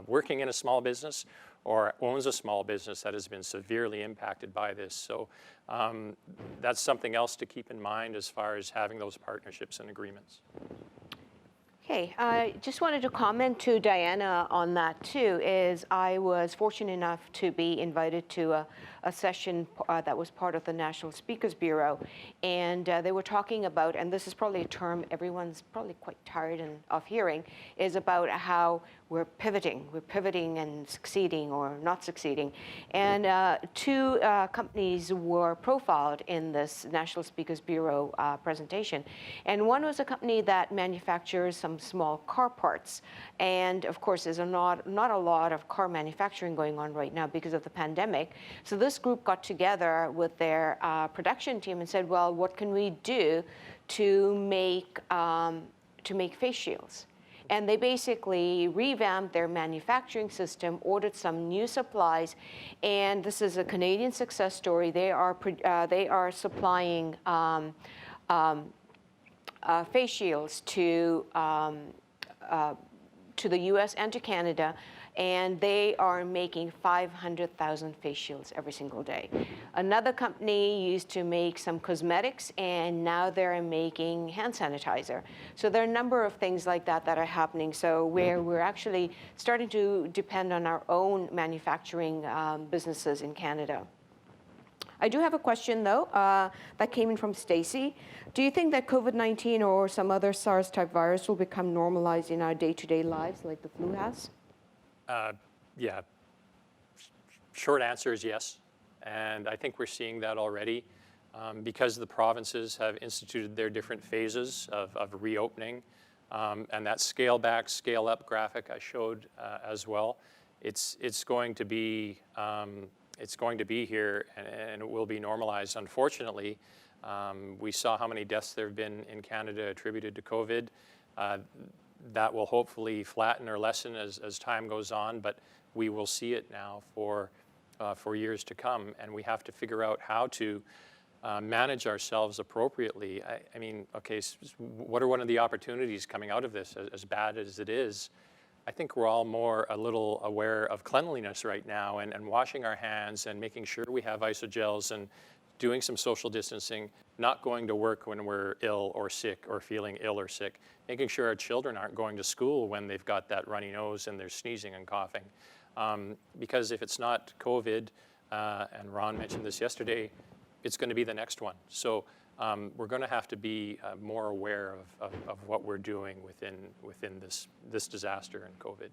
working in a small business or owns a small business that has been severely impacted by this. So that's something else to keep in mind as far as having those partnerships and agreements. Okay, I just wanted to comment to Diana on that too, is I was fortunate enough to be invited to a session that was part of the National Speakers Bureau, and they were talking about, and this is probably a term everyone's probably quite tired of hearing, is about how we're pivoting and succeeding or not succeeding. And 2 companies were profiled in this National Speakers Bureau presentation. And one was a company that manufactures some small car parts. And of course, there's not a lot of car manufacturing going on right now because of the pandemic. So this group got together with their production team and said, well, what can we do to make face shields? And they basically revamped their manufacturing system, ordered some new supplies, and this is a Canadian success story. They are supplying face shields to the U.S. and to Canada, and they are making 500,000 face shields every single day. Another company used to make some cosmetics, and now they're making hand sanitizer. So there are a number of things like that that are happening. So where we're actually starting to depend on our own manufacturing businesses in Canada. I do have a question, though, that came in from Stacy. Do you think that COVID-19 or some other SARS-type virus will become normalized in our day-to-day lives like the flu has? Yeah. Short answer is yes. And I think we're seeing that already because the provinces have instituted their different phases of reopening. And that scale back, scale up graphic I showed as well. It's going to be here, and it will be normalized. Unfortunately, we saw how many deaths there have been in Canada attributed to COVID. That will hopefully flatten or lessen as time goes on, but we will see it now for years to come, and we have to figure out how to manage ourselves appropriately. I mean, okay, what are one of the opportunities coming out of this, as bad as it is? I think we're all a little aware of cleanliness right now, and washing our hands and making sure we have isogels and doing some social distancing, not going to work when we're ill or sick or feeling ill or sick, making sure our children aren't going to school when they've got that runny nose and they're sneezing and coughing. Because if it's not COVID, and Ron mentioned this yesterday, it's going to be the next one. So we're going to have to be more aware of what we're doing within this disaster and COVID.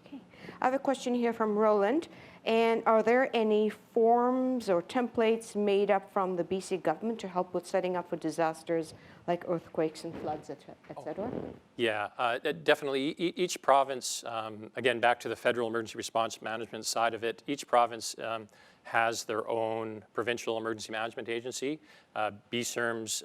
Okay. I have a question here from Roland. And are there any forms or templates made up from the BC government to help with setting up for disasters like earthquakes and floods, et cetera? Yeah, definitely. Each province, again, back to the federal emergency response management side of it, each province has their own provincial emergency management agency. BCERM's,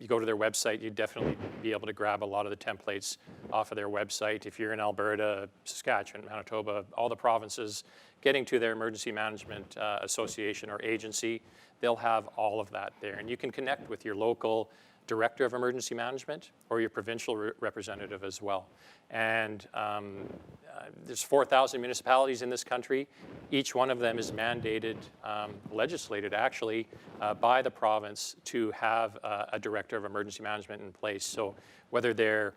you go to their website, you'd definitely be able to grab a lot of the templates off of their website. If you're in Alberta, Saskatchewan, Manitoba, all the provinces, getting to their emergency management association or agency, they'll have all of that there. And you can connect with your local director of emergency management or your provincial representative as well. And there's 4,000 municipalities in this country. Each one of them is mandated, legislated actually, by the province to have a director of emergency management in place. So whether they're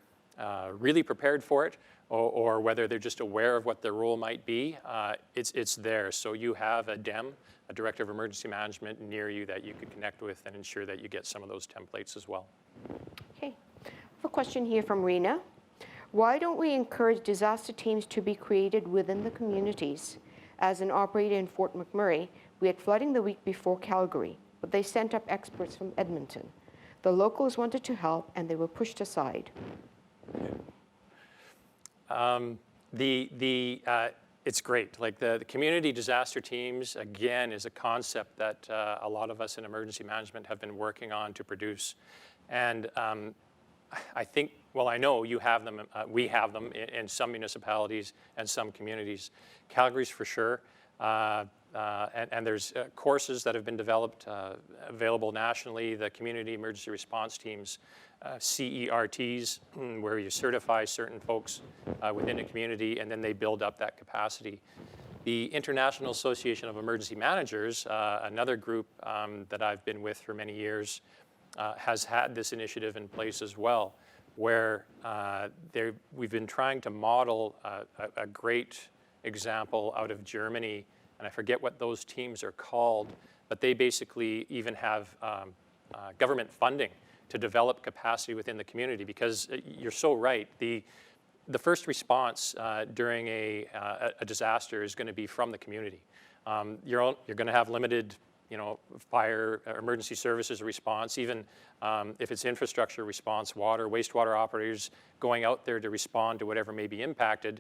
really prepared for it or whether they're just aware of what their role might be, it's there. So you have a DEM, a Director of Emergency Management, near you that you could connect with and ensure that you get some of those templates as well. Okay. I have a question here from Rena. Why don't we encourage disaster teams to be created within the communities? As an operator in Fort McMurray, we had flooding the week before Calgary, but they sent up experts from Edmonton. The locals wanted to help, and they were pushed aside. It's great. Like the community disaster teams, again, is a concept that a lot of us in emergency management have been working on to produce. And I think, well, I know you have them, we have them in some municipalities and some communities. Calgary's for sure. And there's courses that have been developed, available nationally, the community emergency response teams, CERTs, where you certify certain folks within a community and then they build up that capacity. The International Association of Emergency Managers, another group that I've been with for many years, has had this initiative in place as well, where we've been trying to model a great example out of Germany, and I forget what those teams are called, but they basically even have government funding to develop capacity within the community, because you're so right. The first response during a disaster is going to be from the community. You're going to have limited, fire or emergency services response, even if it's infrastructure response, water, wastewater operators going out there to respond to whatever may be impacted.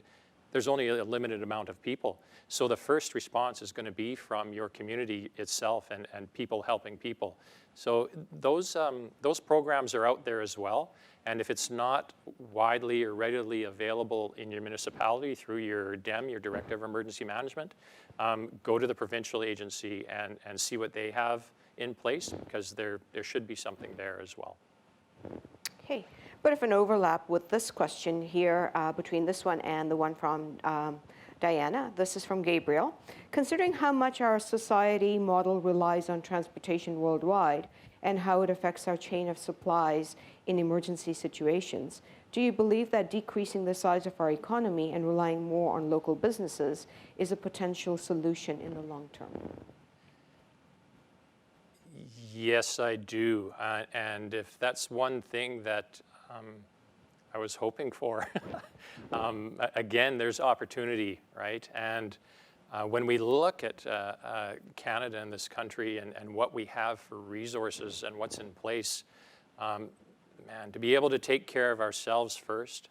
there's only a limited amount of people. So the first response is going to be from your community itself and people helping people. So those programs are out there as well. And if it's not widely or readily available in your municipality through your DEM, your Director of Emergency Management, go to the provincial agency and see what they have in place, because there should be something there as well. Okay, bit of an overlap with this question here between this one and the one from Diana. This is from Gabriel. Considering how much our society model relies on transportation worldwide and how it affects our chain of supplies in emergency situations, do you believe that decreasing the size of our economy and relying more on local businesses is a potential solution in the long term? Yes, I do. And if that's one thing that I was hoping for, again, there's opportunity, right? And when we look at Canada and this country and what we have for resources and what's in place, man, to be able to take care of ourselves first,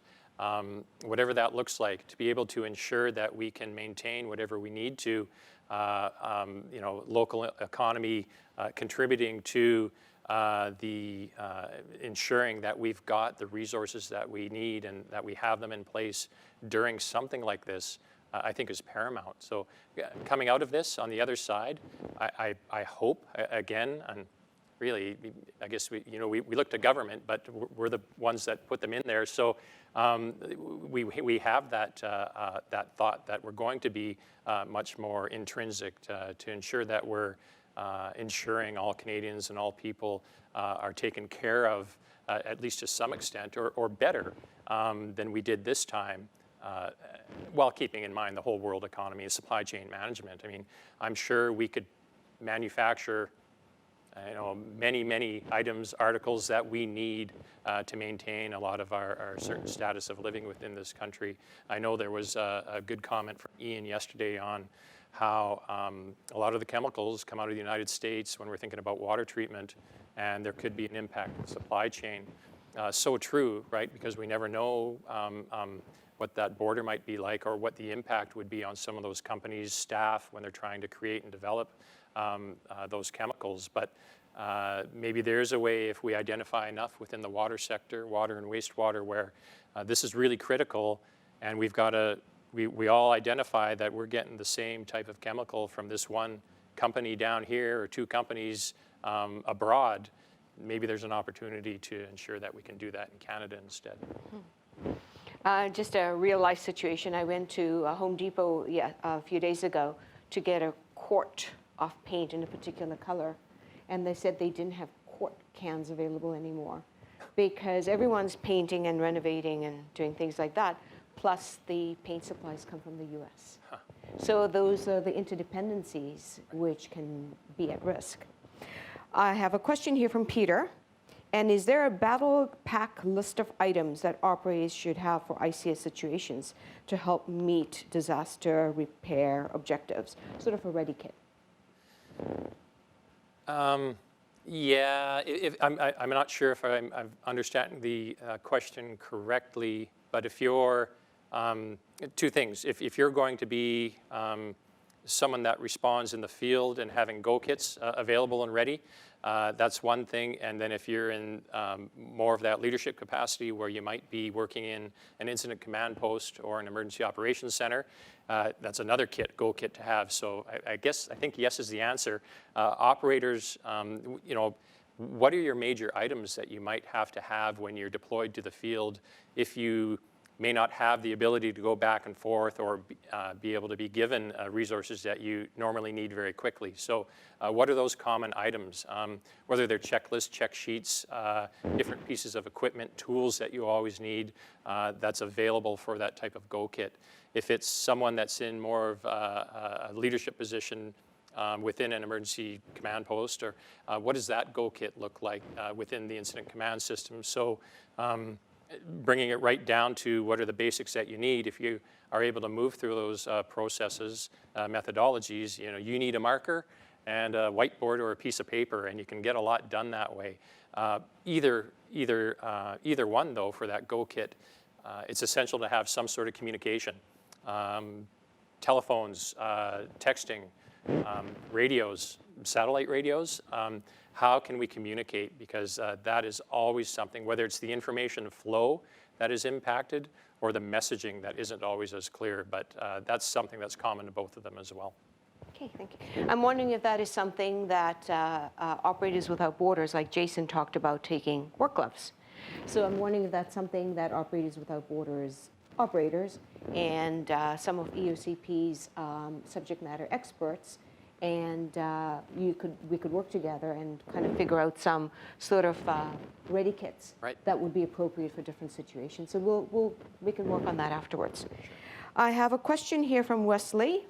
whatever that looks like, to be able to ensure that we can maintain whatever we need to, local economy contributing to the ensuring that we've got the resources that we need and that we have them in place during something like this, I think is paramount. So coming out of this on the other side, I hope, again, and really, I guess we look to government, but we're the ones that put them in there. So we have that thought that we're going to be much more intrinsic to ensure that we're ensuring all Canadians and all people are taken care of, at least to some extent, or better than we did this time, while keeping in mind the whole world economy and supply chain management. I mean, I'm sure we could manufacture many items, articles that we need to maintain a lot of our certain status of living within this country. I know there was a good comment from Ian yesterday on how a lot of the chemicals come out of the United States when we're thinking about water treatment, and there could be an impact on the supply chain. So true, right? Because we never know what that border might be like, or what the impact would be on some of those companies' staff when they're trying to create and develop those chemicals. But maybe there's a way, if we identify enough within the water sector, water and wastewater, where this is really critical, and we've got to, we all identify that we're getting the same type of chemical from this one company down here or two companies abroad. Maybe there's an opportunity to ensure that we can do that in Canada instead. Just a real life situation. I went to Home Depot a few days ago to get a quart of paint in a particular color, and they said they didn't have quart cans available anymore because everyone's painting and renovating and doing things like that, plus the paint supplies come from the US. Huh. So those are the interdependencies which can be at risk. I have a question here from Peter. And is there a battle pack list of items that operators should have for ICS situations to help meet disaster repair objectives? Sort of a ready kit. Yeah, I'm not sure if I'm understanding the question correctly, but if you're, two things. If you're going to be someone that responds in the field and having go kits available and ready, that's one thing. And then if you're in more of that leadership capacity where you might be working in an incident command post or an emergency operations center, that's another go kit to have. So I think yes is the answer. Operators, what are your major items that you might have to have when you're deployed to the field if you may not have the ability to go back and forth or be able to be given resources that you normally need very quickly. So what are those common items? Whether they're checklists, check sheets, different pieces of equipment, tools that you always need that's available for that type of go kit. If it's someone that's in more of a leadership position within an emergency command post, or what does that go kit look like within the incident command system? So bringing it right down to what are the basics that you need. If you are able to move through those processes, methodologies, you need a marker and a whiteboard or a piece of paper, and you can get a lot done that way. Either one, though, for that go kit, it's essential to have some sort of communication. telephones, texting, radios, satellite radios. How can we communicate? Because that is always something, whether it's the information flow that is impacted or the messaging that isn't always as clear, but that's something that's common to both of them as well. Okay, thank you. I'm wondering if that is something that Operators Without Borders, like Jason talked about taking work gloves. So I'm wondering if that's something that Operators Without Borders operators and some of EOCP's subject matter experts, and we could work together and kind of figure out some sort of ready kits that would be appropriate for different situations. So we can work on that afterwards. I have a question here from Wesley.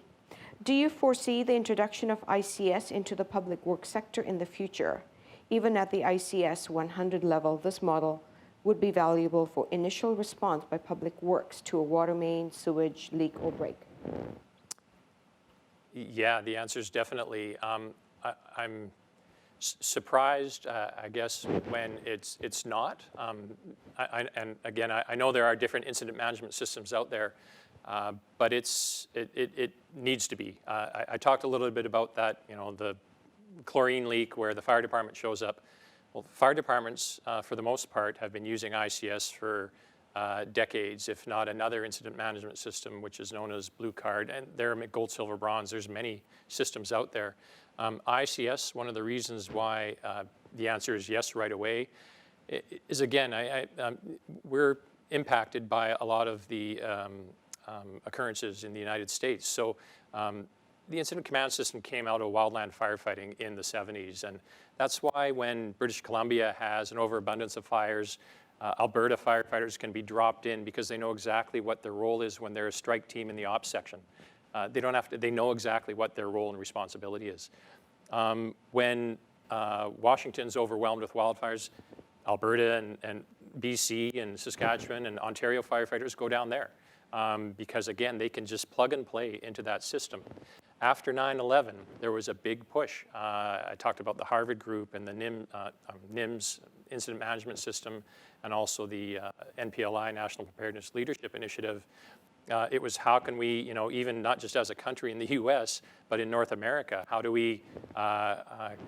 Do you foresee the introduction of ICS into the public works sector in the future? Even at the ICS 100 level, this model would be valuable for initial response by public works to a water main, sewage, leak, or break. Yeah, the answer is definitely. I'm surprised, I guess, when it's not. And again, I know there are different incident management systems out there, but it needs to be. I talked a little bit about that, the chlorine leak where the fire department shows up. Well, fire departments, for the most part, have been using ICS for decades, if not another incident management system, which is known as Blue Card. And they're gold, silver, bronze. There's many systems out there. ICS, one of the reasons why the answer is yes right away, is again, we're impacted by a lot of the occurrences in the United States. So the incident command system came out of wildland firefighting in the 70s. And that's why when British Columbia has an overabundance of fires, Alberta firefighters can be dropped in because they know exactly what their role is when they're a strike team in the ops section. They know exactly what their role and responsibility is. When Washington's overwhelmed with wildfires, Alberta and BC and Saskatchewan and Ontario firefighters go down there because, again, they can just plug and play into that system. After 9/11, there was a big push. I talked about the Harvard Group and the NIMS Incident Management System, and also the NPLI, National Preparedness Leadership Initiative. It was how can we, even not just as a country in the US, but in North America, how do we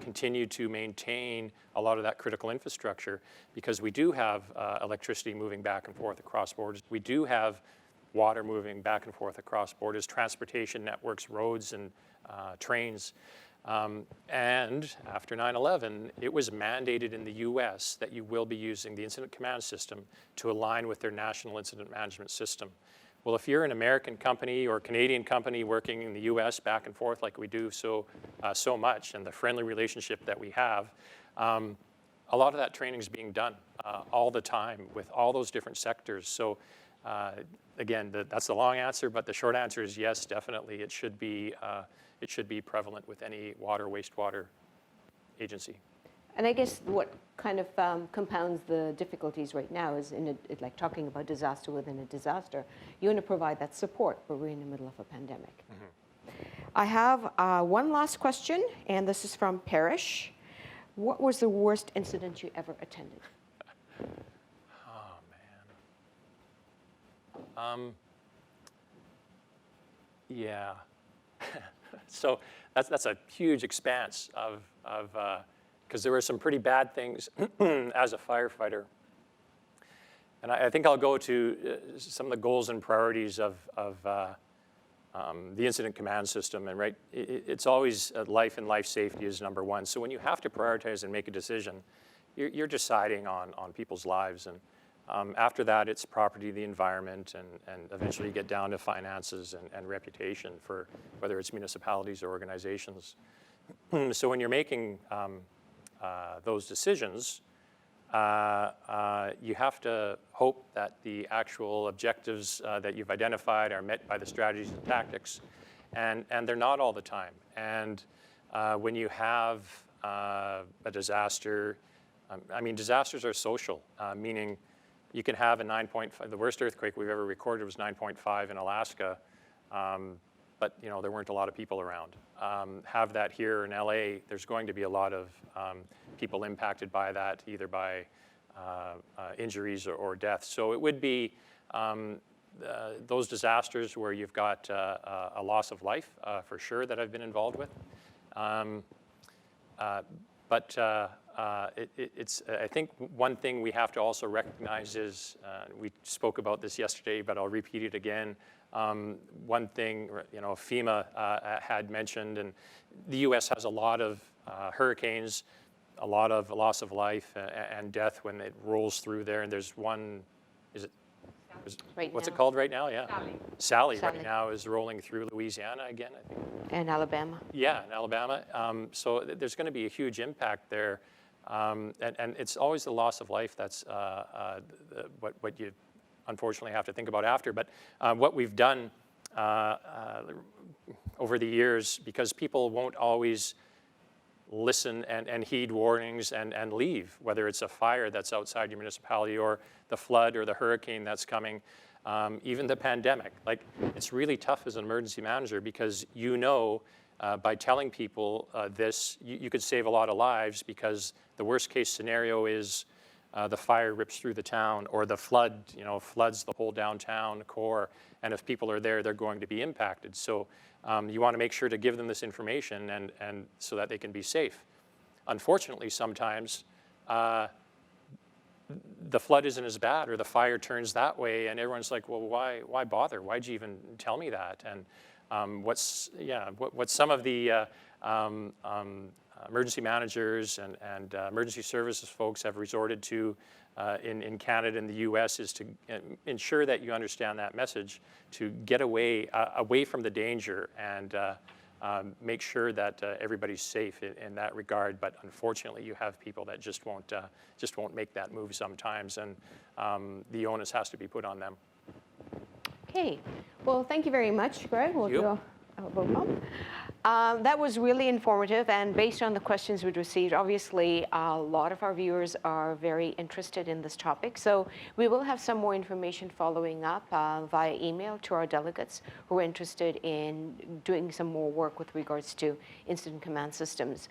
continue to maintain a lot of that critical infrastructure? Because we do have electricity moving back and forth across borders. We do have water moving back and forth across borders, transportation networks, roads and trains. And after 9/11, it was mandated in the US that you will be using the incident command system to align with their national incident management system. Well, if you're an American company or Canadian company working in the US back and forth like we do so much, and the friendly relationship that we have, a lot of that training is being done all the time with all those different sectors. So again, that's the long answer, but the short answer is yes, definitely. It should be prevalent with any water, wastewater agency. And I guess what kind of compounds the difficulties right now is like talking about disaster within a disaster. You want to provide that support, but we're in the middle of a pandemic. Mm-hmm. I have one last question, and this is from Parrish. What was the worst incident you ever attended? Oh, man. Yeah. So that's a huge expanse of because there were some pretty bad things as a firefighter. And I think I'll go to some of the goals and priorities of the incident command system. And it's always life and life safety is number one. So when you have to prioritize and make a decision, you're deciding on people's lives. And after that, it's property, the environment, and eventually you get down to finances and reputation for whether it's municipalities or organizations. So when you're making those decisions, you have to hope that the actual objectives that you've identified are met by the strategies and tactics, and they're not all the time. And when you have a disaster, disasters are social, meaning you can have a 9.5, the worst earthquake we've ever recorded was 9.5 in Alaska, but there weren't a lot of people around. Have that here in LA, there's going to be a lot of people impacted by that, either by injuries or deaths. So it would be those disasters where you've got a loss of life, for sure, that I've been involved with. It's, I think one thing we have to also recognize is, we spoke about this yesterday, but I'll repeat it again. One thing, FEMA had mentioned, and the U.S. has a lot of hurricanes, a lot of loss of life and death when it rolls through there. And there's one, what's it called right now? Yeah. Sally right now is rolling through Louisiana again, I think. And Alabama. Yeah, in Alabama. So there's going to be a huge impact there. And it's always the loss of life that's what you unfortunately have to think about after. But what we've done over the years, because people won't always listen and heed warnings and leave, whether it's a fire that's outside your municipality or the flood or the hurricane that's coming, even the pandemic. Like, it's really tough as an emergency manager because by telling people this, you could save a lot of lives, because the worst case scenario is the fire rips through the town, or the flood, floods the whole downtown core. And if people are there, they're going to be impacted. So you want to make sure to give them this information and so that they can be safe. Unfortunately, sometimes the flood isn't as bad, or the fire turns that way, and everyone's like, well, why bother? Why'd you even tell me that? And what some of the emergency managers and emergency services folks have resorted to in Canada and the U.S. is to ensure that you understand that message, to get away from the danger and make sure that everybody's safe in that regard. But unfortunately, you have people that just won't make that move sometimes, and the onus has to be put on them. Okay. Well, thank you very much, Greg. We'll do a vote on. That was really informative, and based on the questions we'd received, obviously a lot of our viewers are very interested in this topic. So we will have some more information following up via email to our delegates who are interested in doing some more work with regards to incident command systems.